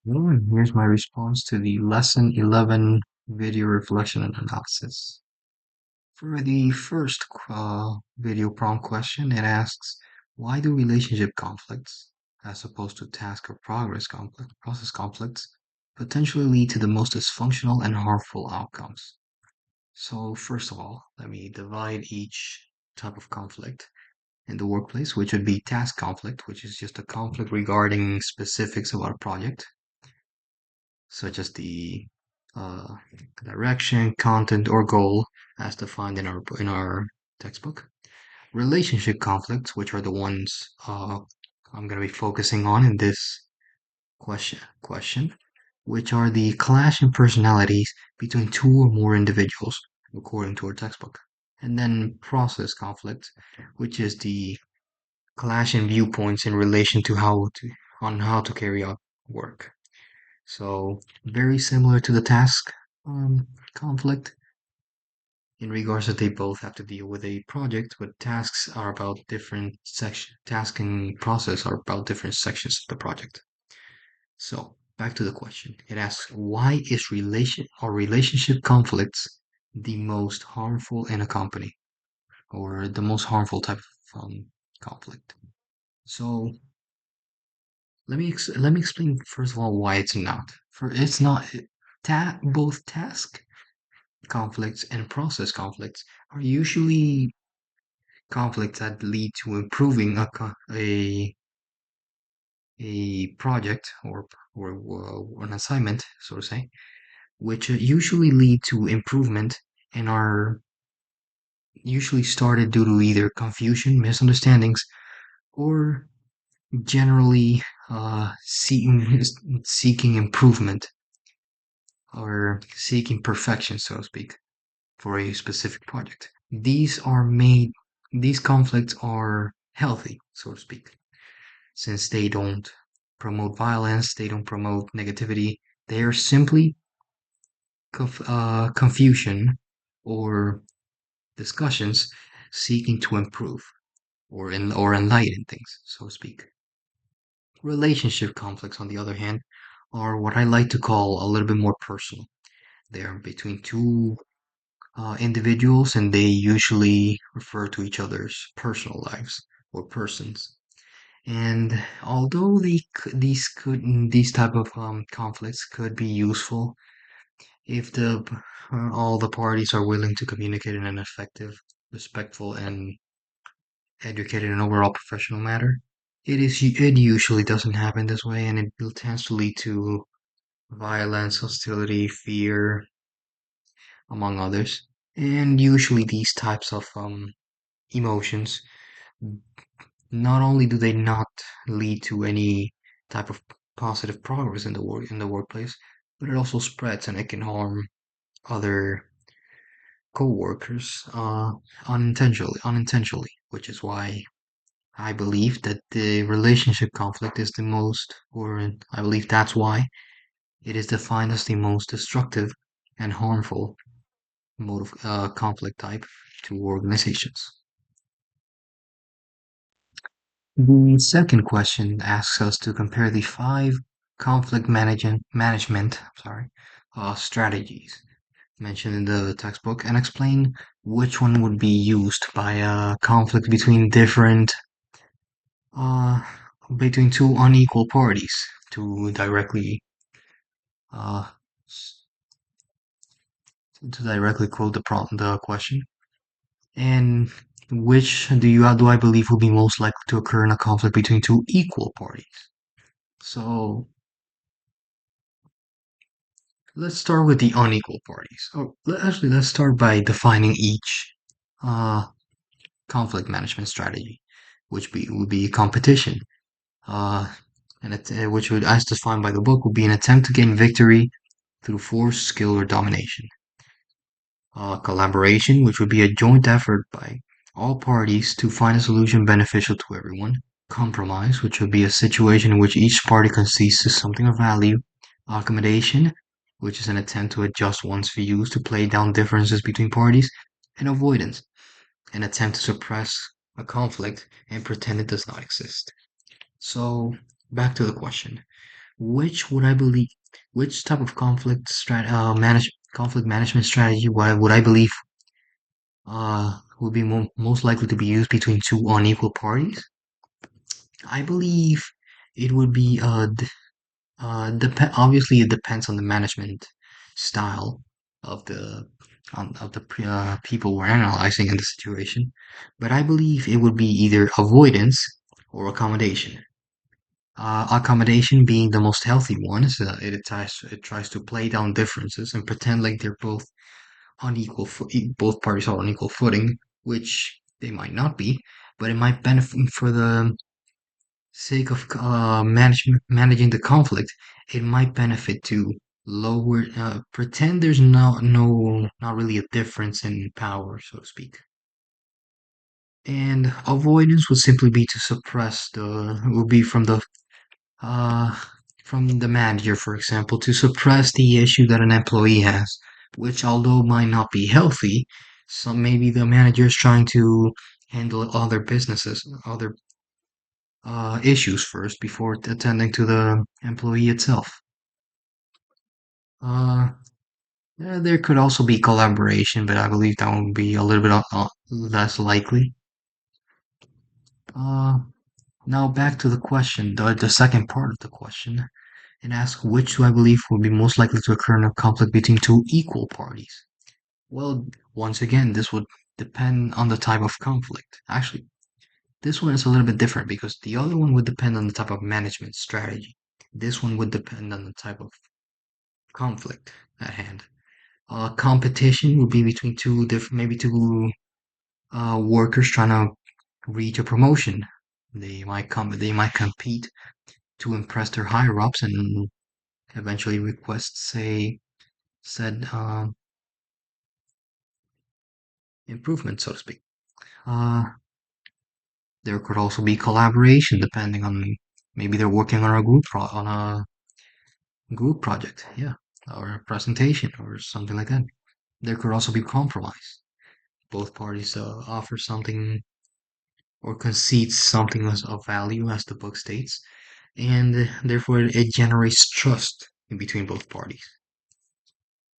Well, and here's my response to the lesson 11 video reflection and analysis. For the first video prompt question, it asks, why do relationship conflicts, as opposed to task or process conflicts, potentially lead to the most dysfunctional and harmful outcomes? So first of all, let me divide each type of conflict in the workplace, which would be task conflict, which is just a conflict regarding specifics about a project, such as the uh, direction, content, or goal as defined in our textbook. Relationship conflicts, which are the ones I'm going to be focusing on in this question, which are the clash in personalities between two or more individuals, according to our textbook. And then process conflict, which is the clash in viewpoints in relation to how to carry out work. So very similar to the task conflict in regards that they both have to deal with a project, but tasks are about different section. Tasking process are about different sections of the project. So back to the question. It asks, why is relationship conflicts the most harmful in a company, or the most harmful type of conflict? So let me explain first of all why it's not. For it's not both task conflicts and process conflicts are usually conflicts that lead to improving a project or an assignment, so to say, which usually lead to improvement and are usually started due to either confusion, misunderstandings, or generally seeking improvement or seeking perfection, so to speak, for a specific project. These conflicts are healthy, so to speak, since they don't promote violence, they don't promote negativity. They are simply confusion or discussions seeking to improve or enlighten things, so to speak. Relationship conflicts, on the other hand, are what I like to call a little bit more personal. They are between two individuals, and they usually refer to each other's personal lives or persons. And although these type of conflicts could be useful if all the parties are willing to communicate in an effective, respectful, and educated and overall professional manner, it usually doesn't happen this way, and it tends to lead to violence, hostility, fear, among others. And usually these types of emotions, not only do they not lead to any type of positive progress in the workplace, but it also spreads and it can harm other co-workers unintentionally, which is why I believe that the relationship conflict is the most, or I believe that's why it is defined as the most destructive and harmful mode of conflict type to organizations. The second question asks us to compare the five conflict management strategies mentioned in the textbook and explain which one would be used by a conflict uh, between two unequal parties to uh, directly quote the question. And which do I believe will be most likely to occur in a conflict between two equal parties? So let's start with the unequal parties. Actually, let's start by defining each uh, conflict management strategy, would be competition. Uh, which would, as defined by the book, would be an attempt to gain victory through force, skill, or domination. Collaboration, which would be a joint effort by all parties to find a solution beneficial to everyone. Compromise, which would be a situation in which each party concedes to something of value. Accommodation, which is an attempt to adjust one's views to play down differences between parties. And avoidance, an attempt to suppress a conflict and pretend it does not exist. So, back to the question. which would I believe, which type of conflict management strategy would I believe would be most likely to be used between two unequal parties? I believe it would be obviously it depends on the management style of the people we're analyzing in the situation, but I believe it would be either avoidance or accommodation. Accommodation being the most healthy one, so it tries to play down differences and pretend like they're both both parties are on equal footing, which they might not be, but it might benefit for the sake of managing the conflict. It might benefit to pretend there's not really a difference in power, so to speak. And avoidance would simply be to suppress the would be uh, from the manager, for example, to suppress the issue that an employee has, which although might not be healthy, some maybe the manager is trying to handle other issues first before attending to the employee itself. Uh, there could also be collaboration, but I believe that would be a little bit less likely. Uh, Now back to the question, the second part of the question. And ask which do I believe would be most likely to occur in a conflict between two equal parties? Well, once again, this would depend on the type of conflict. Actually, this one is a little bit different because the other one would depend on the type of management strategy. This one would depend on the type of conflict at hand. Competition would be between maybe two workers trying to reach a promotion. They might compete to impress their higher ups and eventually request, say, said improvement, so to speak. Uh, there could also be collaboration depending on maybe they're working on on a group project, yeah, or a presentation or something like that. There could also be compromise. Both parties offer something or concede something of value, as the book states, and therefore it generates trust in between both parties.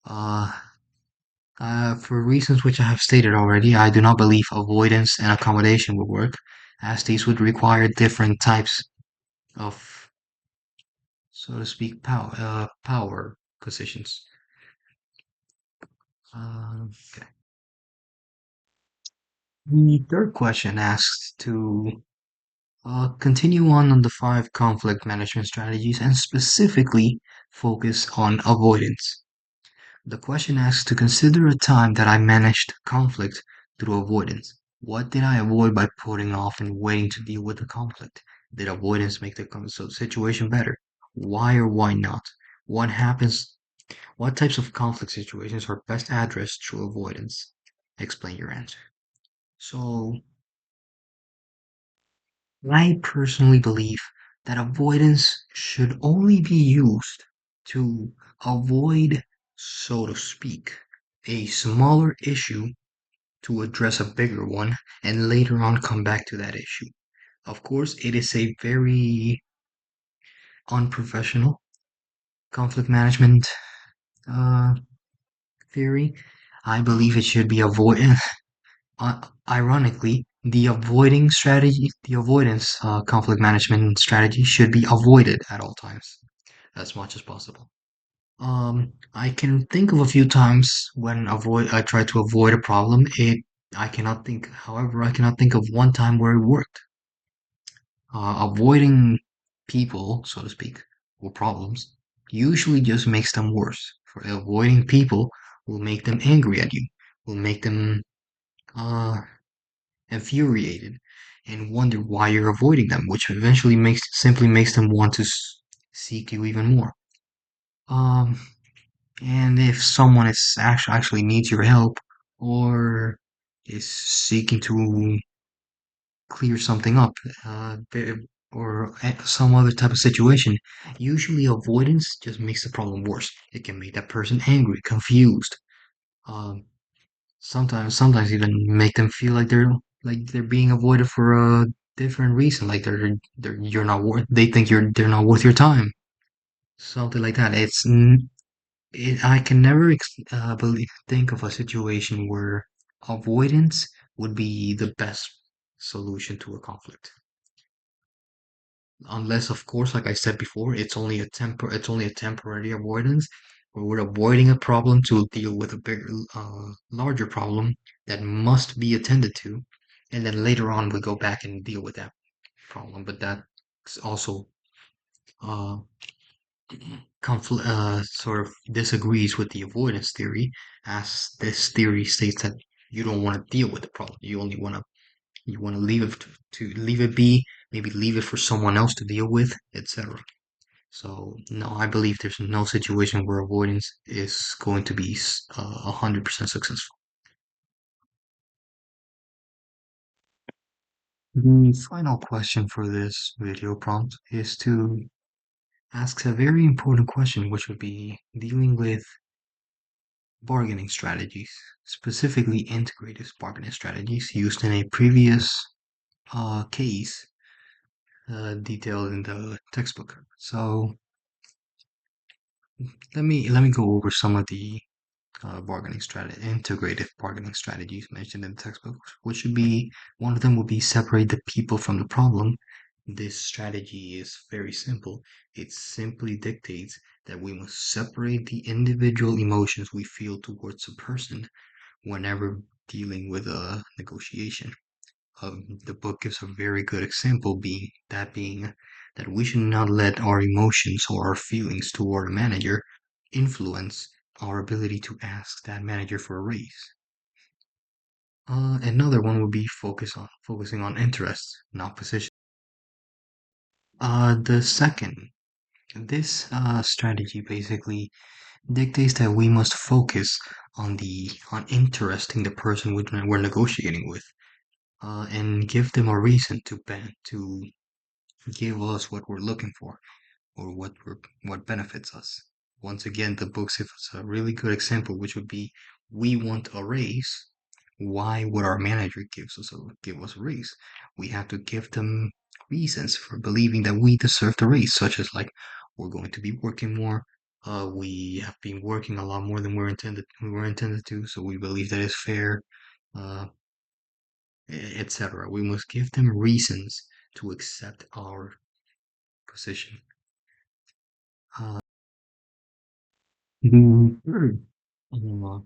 Uh, for reasons which I have stated already, I do not believe avoidance and accommodation would work, as these would require different types of, so to speak, power positions. Okay. The third question asks to continue on the five conflict management strategies and specifically focus on avoidance. The question asks to consider a time that I managed conflict through avoidance. What did I avoid by putting off and waiting to deal with the conflict? Did avoidance make the situation better? Why or why not? What happens? What types of conflict situations are best addressed through avoidance? Explain your answer. So, I personally believe that avoidance should only be used to avoid, so to speak, a smaller issue to address a bigger one and later on come back to that issue. Of course, it is a very unprofessional conflict management uh, theory. I believe it should be avoided. Ironically, the avoidance conflict management strategy should be avoided at all times as much as possible. I can think of a few times when I tried to avoid a problem. I cannot think of one time where it worked. Avoiding people, so to speak, or problems usually just makes them worse. For avoiding people will make them angry at you, will make them uh infuriated and wonder why you're avoiding them, which eventually makes them want to seek you even more. Um, and if someone is actually needs your help or is seeking to clear something up, or some other type of situation, usually avoidance just makes the problem worse. It can make that person angry, confused. Um, sometimes even make them feel like they're being avoided for a different reason, like they're you're not worth. They think they're not worth your time. something like that. I can never think of a situation where avoidance would be the best solution to a conflict. Unless, of course, like I said before, it's only a temporary avoidance, where we're avoiding a problem to deal with a bigger, larger problem that must be attended to, and then later on we go back and deal with that problem. But that also uh, sort of disagrees with the avoidance theory, as this theory states that you don't want to deal with the problem. You want to leave it leave it be, maybe leave it for someone else to deal with, etc. So no, I believe there's no situation where avoidance is going to be 100% successful. The final question for this video prompt is to ask a very important question, which would be dealing with bargaining strategies, specifically integrative bargaining strategies used in a previous case detailed in the textbook. So let me go over some of the integrative bargaining strategies mentioned in the textbook, which would be one of them would be separate the people from the problem. This strategy is very simple. It simply dictates that we must separate the individual emotions we feel towards a person whenever dealing with a negotiation. The book gives a very good example, being that we should not let our emotions or our feelings toward a manager influence our ability to ask that manager for a raise. Another one would be focusing on interests, not position. The second, this strategy basically dictates that we must focus on interesting the person we're negotiating with, and give them a reason to give us what we're looking for, or what benefits us. Once again, the book gives us a really good example, which would be we want a raise. Why would our manager give us a raise? We have to give them reasons for believing that we deserve the raise, such as like we're going to be working more. We have been working a lot more than we were intended to, so we believe that is fair, uh, etc. We must give them reasons to accept our position. Uh, the third uh,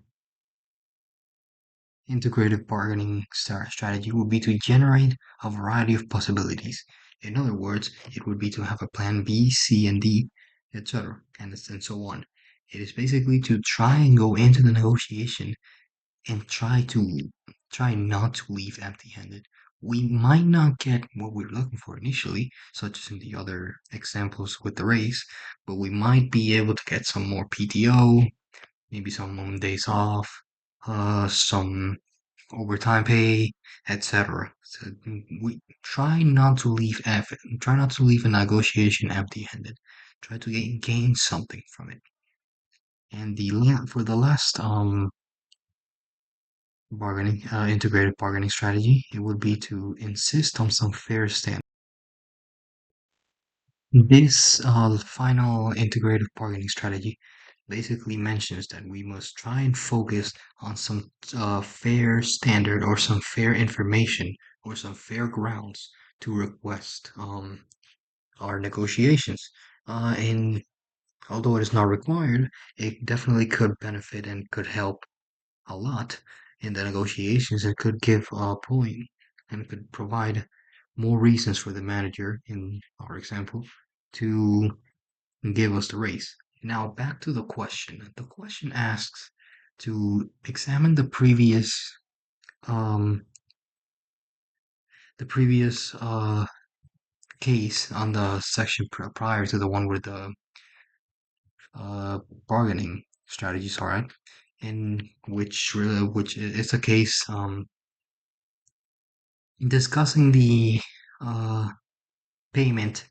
integrated bargaining strategy would be to generate a variety of possibilities. In other words, it would be to have a plan B, C, and D, etc., and so on. It is basically to try and go into the negotiation and try not to leave empty-handed. We might not get what we're looking for initially, such as in the other examples with the race, but we might be able to get some more PTO, maybe some days off, some overtime pay, etc. So we try not to leave a negotiation empty-handed. Try to gain something from it. And for the last integrated bargaining strategy, it would be to insist on some fair stand. This final integrated bargaining strategy basically mentions that we must try and focus on some fair standard or some fair information or some fair grounds to request our negotiations. And although it is not required, it definitely could benefit and could help a lot in the negotiations. It could give a point and could provide more reasons for the manager, in our example, to give us the raise. Now back to the question. The question asks to examine um the previous case on the section prior to the one with the uh bargaining strategies, all right, in which it's a case discussing the uh payment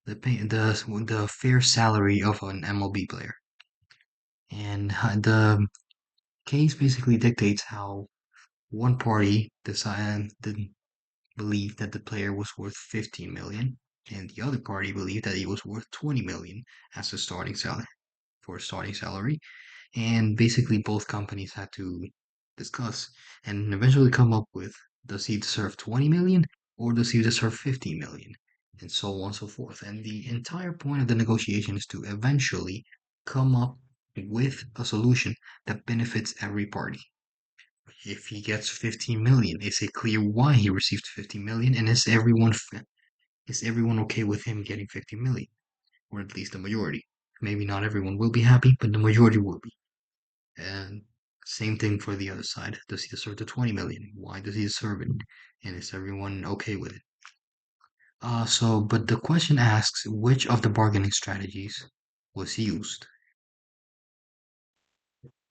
the fair salary of an MLB player. And the case basically dictates how one party decided didn't believe that the player was worth 15 million, and the other party believed that it was worth 20 million as a starting salary for a starting salary. And basically, both companies had to discuss and eventually come up with, does he deserve 20 million or does he deserve 50 million? And so on and so forth. And the entire point of the negotiation is to eventually come up with a solution that benefits every party. If he gets 15 million, is it clear why he received 50 million? And is everyone okay with him getting 50 million? Or at least the majority. Maybe not everyone will be happy, but the majority will be. And same thing for the other side. Does he deserve the 20 million? Why does he deserve it? And is everyone okay with it? But the question asks which of the bargaining strategies was used.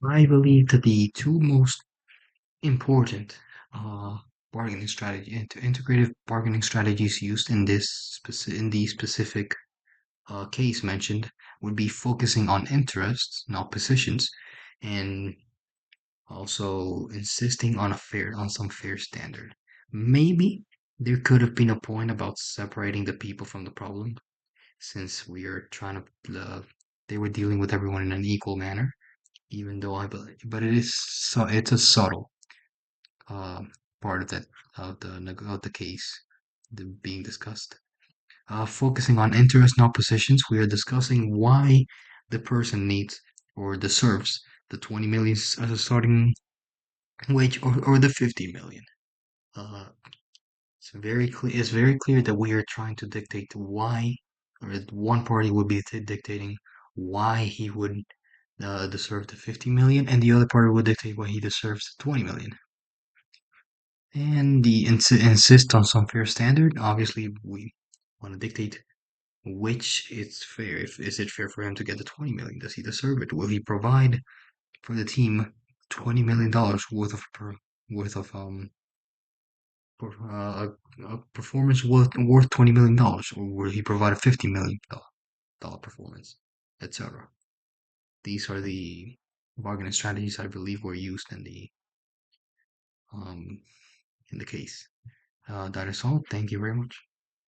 I believe that the two most important uh, bargaining strategy, integrative bargaining strategies used in in the specific case mentioned would be focusing on interests, not positions, and also insisting on some fair standard. Maybe there could have been a point about separating the people from the problem, since we are trying to they were dealing with everyone in an equal manner, even though I believe, but it's a subtle uh, part of that of the case being discussed. Focusing on interest, not positions, we are discussing why the person needs or deserves the 20 million as a starting wage or the 50 million. Uh, it's very clear. It's very clear that we are trying to dictate why, or that one party would be dictating why he would deserve the 50 million, and the other party would dictate why he deserves the 20 million. And the insist on some fair standard. Obviously, we want to dictate which it's fair. If is it fair for him to get the 20 million? Does he deserve it? Will he provide for the team $20 million worth of a performance worth $20 million, or will he provide a $50 million performance, etc. These are the bargaining strategies I believe were used um in the case. That is all. Thank you very much.